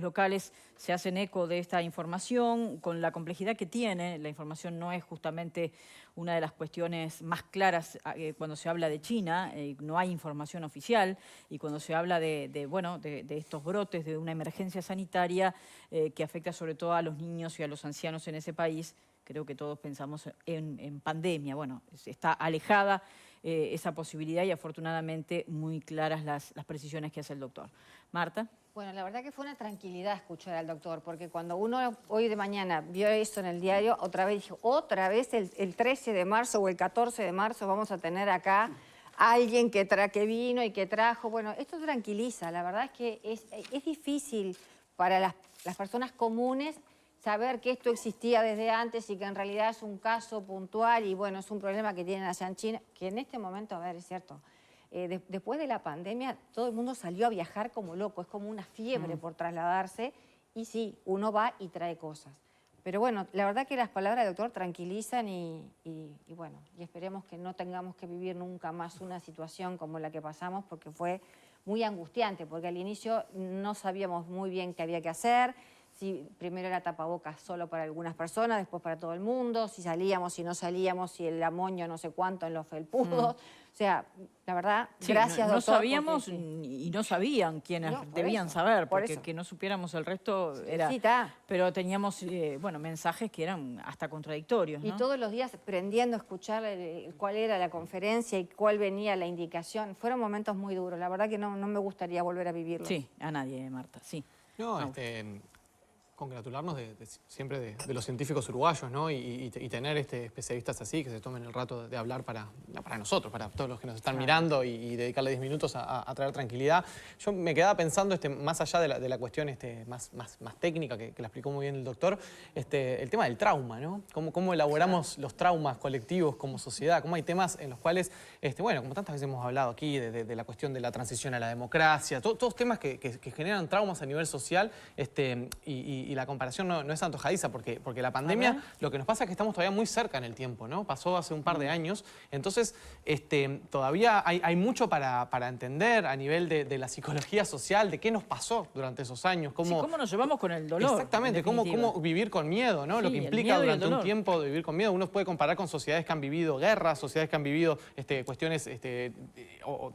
locales se hacen eco de esta información, con la complejidad que tiene. La información no es justamente una de las cuestiones más claras cuando se habla de China, no hay información oficial, y cuando se habla de estos brotes, de una emergencia sanitaria que afecta sobre todo a los niños y a los ancianos en ese país, creo que todos pensamos en pandemia. Bueno, está alejada esa posibilidad y afortunadamente muy claras las precisiones que hace el doctor. Marta. Bueno, la verdad que fue una tranquilidad escuchar al doctor, porque cuando uno hoy de mañana vio eso en el diario, otra vez dijo, otra vez el 13 de marzo o el 14 de marzo vamos a tener acá a alguien que vino y que trajo. Bueno, esto tranquiliza, la verdad es que es difícil para las personas comunes saber que esto existía desde antes y que en realidad es un caso puntual y bueno, es un problema que tienen allá en China, que en este momento, a ver, es cierto, después de la pandemia todo el mundo salió a viajar como loco, es como una fiebre por trasladarse y sí, uno va y trae cosas. Pero bueno, la verdad que las palabras del doctor tranquilizan y bueno, y esperemos que no tengamos que vivir nunca más una situación como la que pasamos porque fue muy angustiante, porque al inicio no sabíamos muy bien qué había que hacer. Si primero era tapabocas solo para algunas personas, después para todo el mundo, si salíamos, si no salíamos, si el amonio no sé cuánto en los felpudos. O sea, la verdad, sí, gracias doctor. No sabíamos y no sabían quienes debían saber, porque que no supiéramos el resto era... Sí, está. Pero teníamos, mensajes que eran hasta contradictorios, ¿no? Y todos los días aprendiendo a escuchar cuál era la conferencia y cuál venía la indicación. Fueron momentos muy duros, la verdad que no me gustaría volver a vivirlo. Sí, a nadie, Marta, sí. No, congratularnos siempre de los científicos uruguayos, ¿no? Y tener especialistas así que se tomen el rato de hablar para nosotros, para todos los que nos están mirando y dedicarle 10 minutos a traer tranquilidad. Yo me quedaba pensando, más allá de la cuestión más técnica que la explicó muy bien el doctor, el tema del trauma, ¿no? Cómo elaboramos los traumas colectivos como sociedad, cómo hay temas en los cuales, bueno, como tantas veces hemos hablado aquí, de la cuestión de la transición a la democracia, todos temas que generan traumas a nivel social, y la comparación no es antojadiza porque la pandemia lo que nos pasa es que estamos todavía muy cerca en el tiempo, ¿no? Pasó hace un par de años, entonces todavía hay mucho para entender a nivel de la psicología social, de qué nos pasó durante esos años. ¿Cómo nos llevamos con el dolor? Exactamente, cómo vivir con miedo, ¿no? Sí, lo que implica durante un tiempo de vivir con miedo. Uno puede comparar con sociedades que han vivido guerras, sociedades que han vivido cuestiones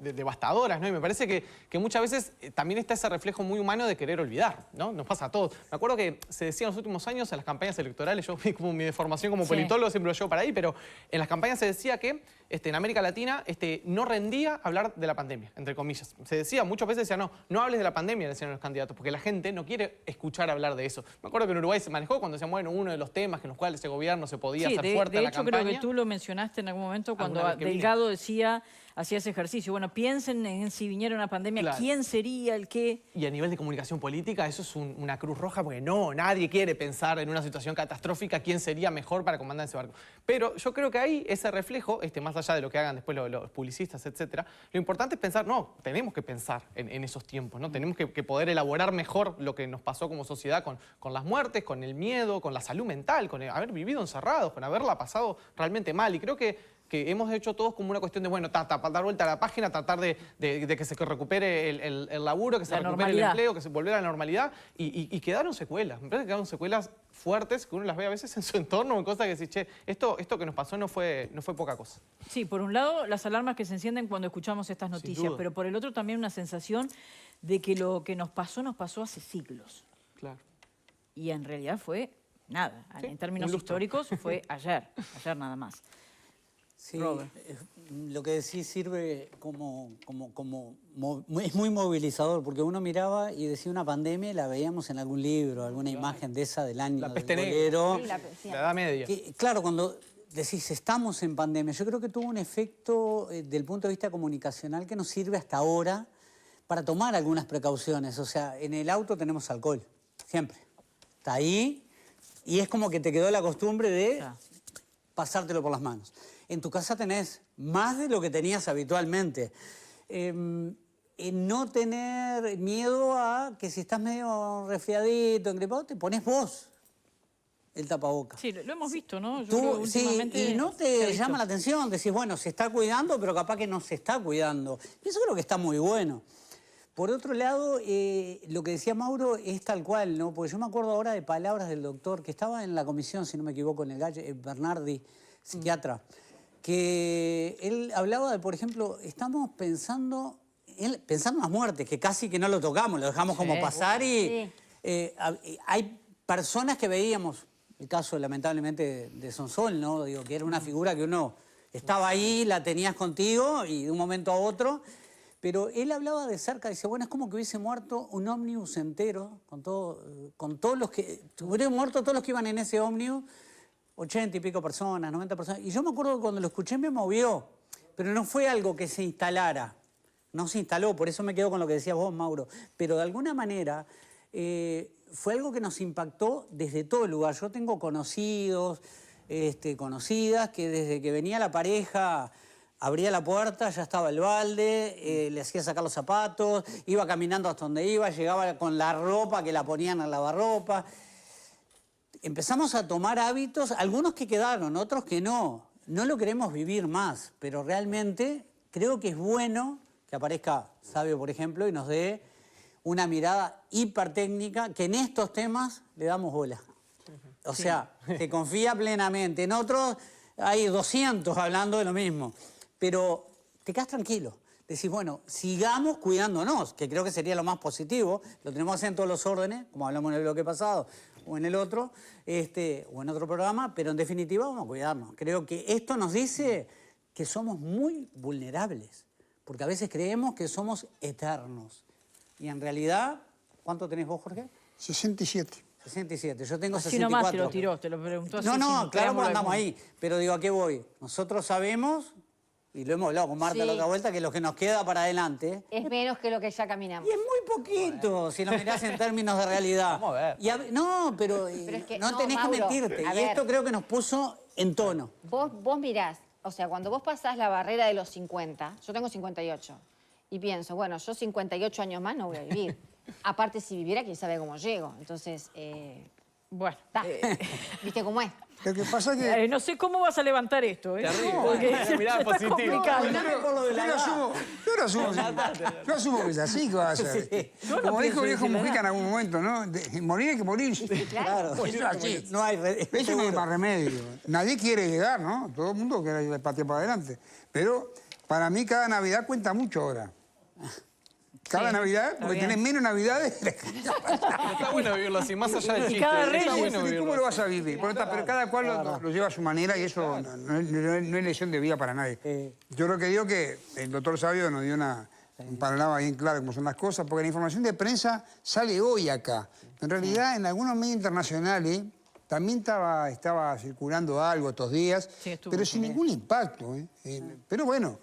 devastadoras, ¿no? Y me parece que muchas veces también está ese reflejo muy humano de querer olvidar, ¿no? Nos pasa a todos. Me acuerdo que se decía en los últimos años en las campañas electorales, yo como mi formación como politólogo siempre lo llevo para ahí, pero en las campañas se decía que en América Latina no rendía hablar de la pandemia, entre comillas. Se decía, muchas veces decía, no hables de la pandemia, decían los candidatos, porque la gente no quiere escuchar hablar de eso. Me acuerdo que en Uruguay se manejó cuando decían, bueno, uno de los temas en los cuales ese gobierno se podía hacer fuerte en la campaña. De hecho, creo que tú lo mencionaste en algún momento cuando Delgado hacía ese ejercicio. Bueno, piensen en si viniera una pandemia, ¿quién sería el qué? Y a nivel de comunicación política eso es una cruz roja porque nadie quiere pensar en una situación catastrófica quién sería mejor para comandar ese barco. Pero yo creo que ahí ese reflejo, más allá de lo que hagan después los publicistas, etcétera, lo importante es pensar, tenemos que pensar en esos tiempos, ¿no? Tenemos que poder elaborar mejor lo que nos pasó como sociedad con las muertes, con el miedo, con la salud mental, con haber vivido encerrados, con haberla pasado realmente mal. Y creo que hemos hecho todos como una cuestión de, bueno, dar vuelta a la página, tratar de que se recupere el laburo, que se recupere el empleo, que se volviera a la normalidad, y quedaron secuelas. Me parece que quedaron secuelas fuertes, que uno las ve a veces en su entorno, en cosas que dice, che, esto que nos pasó no fue poca cosa. Sí, por un lado, las alarmas que se encienden cuando escuchamos estas noticias, pero por el otro también una sensación de que lo que nos pasó hace siglos. Claro. Y en realidad fue nada. En términos históricos fue ayer nada más. Sí, lo que decís sirve es muy movilizador, porque uno miraba y decía una pandemia y la veíamos en algún libro, alguna imagen de esa del año la peste negra, la Edad Media. Claro, cuando decís estamos en pandemia, yo creo que tuvo un efecto del punto de vista comunicacional que nos sirve hasta ahora para tomar algunas precauciones. O sea, en el auto tenemos alcohol, siempre. Está ahí y es como que te quedó la costumbre de pasártelo por las manos. En tu casa tenés más de lo que tenías habitualmente. No tener miedo a que si estás medio resfriadito, engripado, te pones vos el tapabocas. Sí, lo hemos visto, ¿no? Y no te llama la atención, decís, bueno, se está cuidando, pero capaz que no se está cuidando. Y eso creo que está muy bueno. Por otro lado, lo que decía Mauro es tal cual, ¿no? Porque yo me acuerdo ahora de palabras del doctor, que estaba en la comisión, si no me equivoco, en el Galle, Bernardi, psiquiatra, que él hablaba de, por ejemplo, estamos pensando en las muertes, que casi que no lo tocamos, lo dejamos como pasar y hay personas que veíamos, el caso lamentablemente de Sonsol, ¿no? Digo, que era una figura que uno estaba ahí, la tenías contigo y de un momento a otro. Pero él hablaba de cerca, dice, bueno, es como que hubiese muerto un ómnibus entero, con todos los que... Hubieran muerto todos los que iban en ese ómnibus, 80 y pico personas, 90 personas. Y yo me acuerdo que cuando lo escuché me movió, pero no fue algo que se instalara. No se instaló, por eso me quedo con lo que decías vos, Mauro. Pero de alguna manera fue algo que nos impactó desde todo el lugar. Yo tengo conocidos, conocidas, que desde que venía la pareja... Abría la puerta, ya estaba el balde, le hacía sacar los zapatos, iba caminando hasta donde iba, llegaba con la ropa que la ponían al lavarropa. Empezamos a tomar hábitos, algunos que quedaron, otros que no. No lo queremos vivir más, pero realmente creo que es bueno que aparezca Sabio, por ejemplo, y nos dé una mirada hipertécnica que en estos temas le damos bola. O sea, se confía plenamente. En otros hay 200 hablando de lo mismo. Pero te quedas tranquilo. Decís, bueno, sigamos cuidándonos, que creo que sería lo más positivo. Lo tenemos que hacer en todos los órdenes, como hablamos en el bloque pasado o en el otro, o en otro programa, pero en definitiva vamos a cuidarnos. Creo que esto nos dice que somos muy vulnerables, porque a veces creemos que somos eternos. Y en realidad, ¿cuánto tenés vos, Jorge? 67. 67, yo tengo Así 64. nomás te lo tiró, te lo preguntó así. No, claro, porque andamos ahí. Pero digo, ¿a qué voy? Nosotros sabemos... Y lo hemos hablado con Marta la otra vuelta, que lo que nos queda para adelante... Es menos que lo que ya caminamos. Y es muy poquito, si lo mirás en términos de realidad. Vamos a ver. No, pero, es que, no no, tenés Mauro, que mentirte. a Y ver. esto creo que nos puso en tono. Vos mirás, o sea, cuando vos pasás la barrera de los 50, yo tengo 58, y pienso, bueno, yo 58 años más no voy a vivir. Aparte, si viviera, quién sabe cómo llego. Entonces, Bueno, ¿viste cómo es? Lo que pasa es que... no sé cómo vas a levantar esto. Terrible. Porque Una mirada está positiva. complicado. Yo lo asumo que es así que va a ser. Yo no Como pienso dijo viejo de esa Mujica en edad. algún momento, ¿no? Morir hay que morir. Claro. Pues eso es así. No hay... Eso no hay más remedio. Nadie quiere llegar, ¿no? Todo el mundo quiere patear para adelante. Pero para mí cada Navidad cuenta mucho ahora. Cada Navidad, porque bien. tenés menos Navidades. Está bueno vivirlo así, más allá del chiste. cada Está Reyes, bueno ¿Cómo vivirlo lo así. vas a vivir? Pero cada cual lo lleva a su manera y eso no es lesión de vida para nadie. Yo lo que digo que el doctor Sabio nos dio un panorama bien claro de cómo son las cosas, porque la información de prensa sale hoy acá. En realidad, en algunos medios internacionales también estaba circulando algo estos días, Sí, estuvo pero sin ningún impacto. Pero bueno...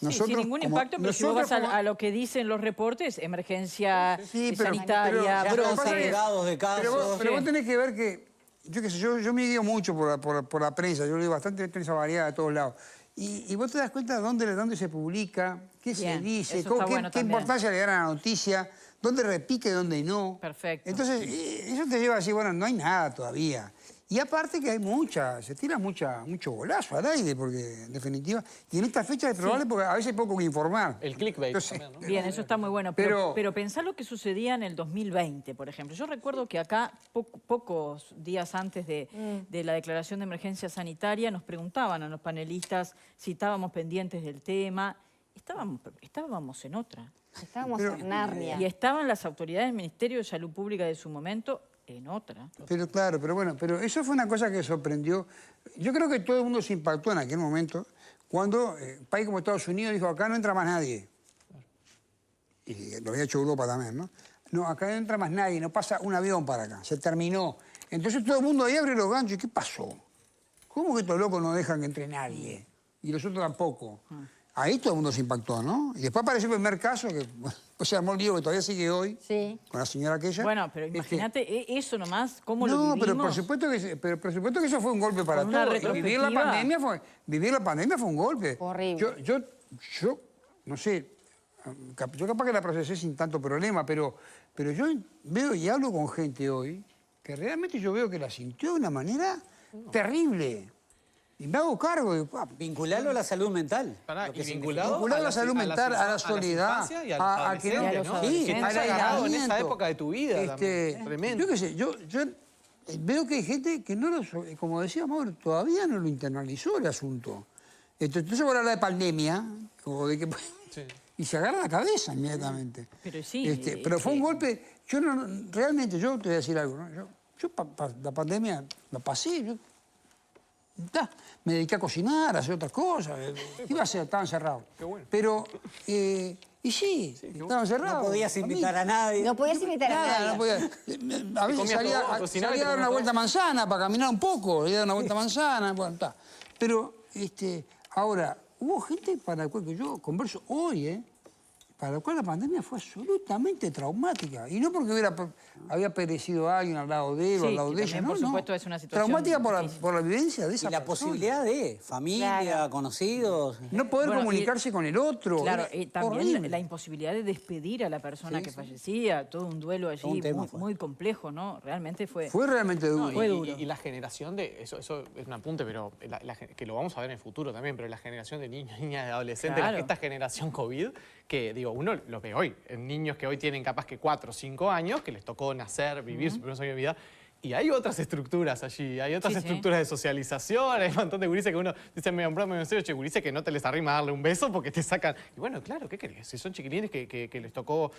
Sí, sin ningún impacto, pero si vos vas a lo que dicen los reportes, emergencia sanitaria, pero brotes... agregados de casos. Pero vos tenés que ver que, yo qué sé, yo me guío mucho por la prensa, yo leo bastante prensa variada de todos lados. Y vos te das cuenta de dónde se publica, qué se Bien, dice, eso está bueno qué también. importancia le dan a la noticia, dónde repique, dónde no. Perfecto. Entonces, eso te lleva a decir, bueno, no hay nada todavía. Y aparte que hay se tira mucho golazo al aire, porque en definitiva, y en esta fecha es probable porque a veces hay poco que informar. El clickbait Entonces, también, ¿no? Bien, eso está muy bueno. Pero pensá lo que sucedía en el 2020, por ejemplo. Yo recuerdo que acá, pocos días antes de la declaración de emergencia sanitaria, nos preguntaban a los panelistas si estábamos pendientes del tema. Estábamos en otra. Estábamos en Narnia. Y estaban las autoridades del Ministerio de Salud Pública de su momento en otra. Pero claro, pero eso fue una cosa que sorprendió. Yo creo que todo el mundo se impactó en aquel momento cuando un país como Estados Unidos dijo, acá no entra más nadie. Y lo había hecho Europa también, ¿no? No, acá no entra más nadie, no pasa un avión para acá, se terminó. Entonces todo el mundo ahí abre los ganchos. ¿Qué pasó? ¿Cómo que estos locos no dejan que entre nadie? Y los otros tampoco. Ahí todo el mundo se impactó, ¿no? Y después apareció el primer caso, que se armó el lío que todavía sigue hoy, con la señora aquella. Bueno, pero imagínate eso nomás, cómo lo No, vivimos. pero por supuesto que eso fue un golpe para Con una todos. Y vivir la pandemia fue un golpe. Horrible. Yo no sé, yo capaz que la procesé sin tanto problema, pero yo veo y hablo con gente hoy que realmente yo veo que la sintió de una manera terrible. Y me hago cargo. Vincularlo a la salud mental. Pará, lo que y significa. Vincular a la salud mental, a la soledad, infancia y a a los que no- adolescentes, ¿no? Sí, Que al estás agarrado en esa aislamiento. época de tu vida también. Tremendo. Yo qué sé, yo veo que hay gente que no lo, como decía Mauro, todavía no lo internalizó el asunto. Entonces voy a hablar de pandemia, o de que, Sí. y se agarra la cabeza inmediatamente. Pero sí, Pero fue un golpe, yo no, realmente, yo te voy a decir algo, ¿no? Yo la pandemia la pasé, me dediqué a cocinar, a hacer otras cosas, iba a hacer, estaba encerrado. Qué bueno. Pero, y sí, estaba encerrado. No podías invitar a nadie. No podías invitar a Nada, nadie. no podía. A veces comías salía, todo, cocinabas y salía a dar te una comías vuelta a manzana para caminar un poco, y dar una vuelta a manzana, bueno, está. Pero, ahora, hubo gente para la cual que yo converso hoy, para la cual la pandemia fue absolutamente traumática. Y no porque había perecido alguien al lado de él o Sí, al lado que de ella, también, no, por no. supuesto, es una situación traumática difícil. por la vivencia de esa Y la persona. posibilidad de familia, Claro. conocidos. No poder Bueno, comunicarse con el otro. Claro, era también horrible. la imposibilidad de despedir a la persona que fallecía, todo un duelo allí un tema muy, fue. muy complejo, ¿no? Realmente fue... Fue realmente duro. Fue duro. Y la generación de, eso es un apunte, pero que lo vamos a ver en el futuro también, pero la generación de niños, niñas, de adolescentes, Claro. esta generación COVID, que digo, uno lo ve hoy, en niños que hoy tienen capaz que 4 o 5 años, que les tocó nacer, vivir sus primeros años de vida, y hay otras estructuras allí, hay otras Sí, sí. estructuras de socialización, hay un montón de gurises que uno dice medio en broma, medio en serio, che, gurises que no te les arrima a darle un beso porque te sacan. Y bueno, claro, ¿qué querés? Si son chiquilines que les tocó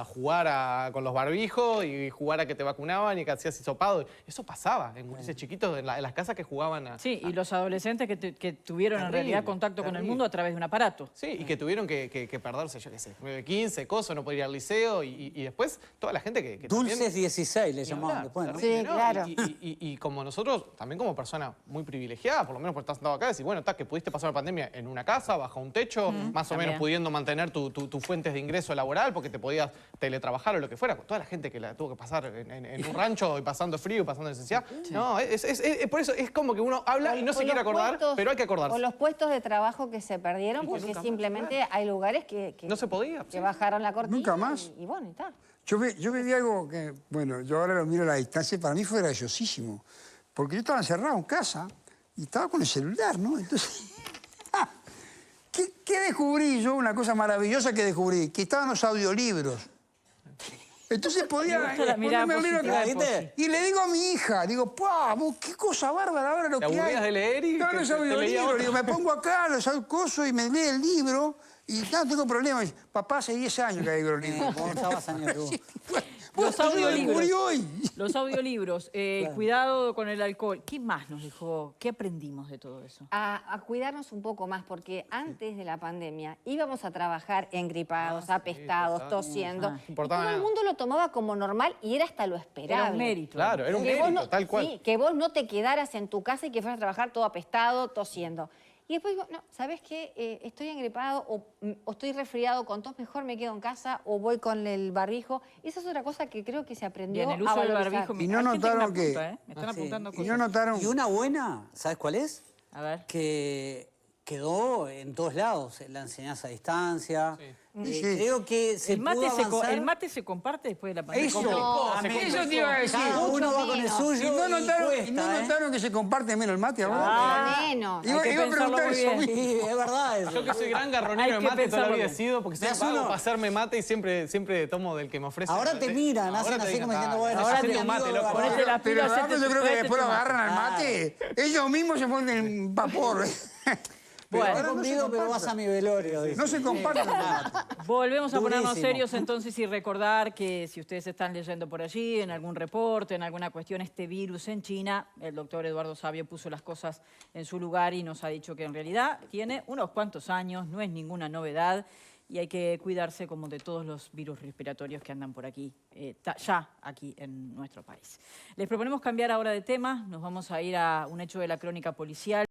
jugar con los barbijos y jugar a que te vacunaban y que hacías hisopado. Eso pasaba en gurises chiquitos en las casas que jugaban a. Sí, y los adolescentes que tuvieron en Terrible, realidad contacto con el terrible. mundo a través de un aparato. Sí, y que tuvieron que perderse, yo qué sé, 9, 15, cosas, no poder ir al liceo y después toda la gente que Dulces también, 16 le ni llamaban hablar, después, ¿no? terrible, Sí, ¿no? claro. Y como nosotros, también como persona muy privilegiada, por lo menos por estar sentado acá, decir, bueno, que pudiste pasar la pandemia en una casa, bajo un techo, más o también. menos pudiendo mantener tus fuentes de ingreso laboral, porque te podías teletrabajar o lo que fuera. Toda la gente que la tuvo que pasar en un rancho y pasando frío y pasando necesidad. No, por eso es como que uno habla y no se quiere acordar, pero hay que acordarse. O los puestos de trabajo que se perdieron porque nunca más, simplemente hay lugares que No se podía, que sí. bajaron la cortina. Nunca más. Y bueno, y tal. Yo viví algo que, bueno, yo ahora lo miro a la distancia, para mí fue graciosísimo. Porque yo estaba encerrado en casa y estaba con el celular, ¿no? Entonces, ¿qué descubrí yo? Una cosa maravillosa que descubrí, que estaban los audiolibros. Entonces podía Me gusta la mirada ponerme el libro positiva de ¿viste? y le digo a mi hija, digo, ¡pah! Qué cosa bárbara ahora lo ¿Te que hay. aburrías de leer y Estaban te- los te leía audiolibros, otro? digo, me pongo acá, los cosos y me lee el libro y no tengo problema. Y dice, papá, hace 10 años que hay los libros. ¿Cómo estabas años tú? Los Yo lo descubrí audiolibros. hoy. Los audiolibros, el cuidado con el alcohol. ¿Qué más nos dejó? ¿Qué aprendimos de todo eso? A cuidarnos un poco más, porque antes de la pandemia íbamos a trabajar engripados, apestados, total. tosiendo. Ajá. Y Importaba todo el nada. mundo lo tomaba como normal y era hasta lo esperable. Era un mérito. Claro, era un Que vos mérito, no- tal cual. Sí, que vos no te quedaras en tu casa y que fueras a trabajar todo apestado, tosiendo. Y después digo, no, ¿sabes qué? Estoy engripado o estoy resfriado con tos, mejor me quedo en casa o voy con el barbijo. Esa es otra cosa que creo que se aprendió Bien, el a uso del valorizar. barbijo. Y no Hay gente notaron me que- apunta, ¿eh? Me están Sí. apuntando Y cosas. no notaron. Y una buena, ¿sabes cuál es? A ver. Que quedó en todos lados, la enseñanza a distancia. Sí. Creo que se El mate, pudo avanzar. el mate se comparte después de la pandemia. Eso, complicó. eso te iba a decir. Cada uno va con el menos. suyo ¿Y no notaron, cuesta, y no notaron que se comparte menos el mate ahora? Ah, Menos. Iba, hay que iba a pensarlo preguntar muy eso bien. mismo. Sí, es verdad eso. Yo que soy gran Hay garronero de que mate, toda la pensarlo vida he bien. sido, porque Me soy hace pago uno. para hacerme mate y siempre tomo del que me ofrece. Ahora te miran, hacen Ahora te así digan, como diciendo, bueno, ahora hacete te un mate, amigo, loco. ponete Pero, las pero pilas, antes yo creo que tráete después lo tu mate. agarran al mate. Ellos mismos se ponen vapor. Bueno, ahora Te no se convido, pero comparten. vas a mi velorio. dice. No se comparten el mate. volvemos a ponernos Durísimo. serios entonces y recordar que si ustedes están leyendo por allí, en algún reporte, en alguna cuestión, este virus en China, el doctor Eduardo Sabio puso las cosas en su lugar y nos ha dicho que en realidad tiene unos cuantos años, no es ninguna novedad y hay que cuidarse como de todos los virus respiratorios que andan por aquí, ya aquí en nuestro país. Les proponemos cambiar ahora de tema, nos vamos a ir a un hecho de la crónica policial.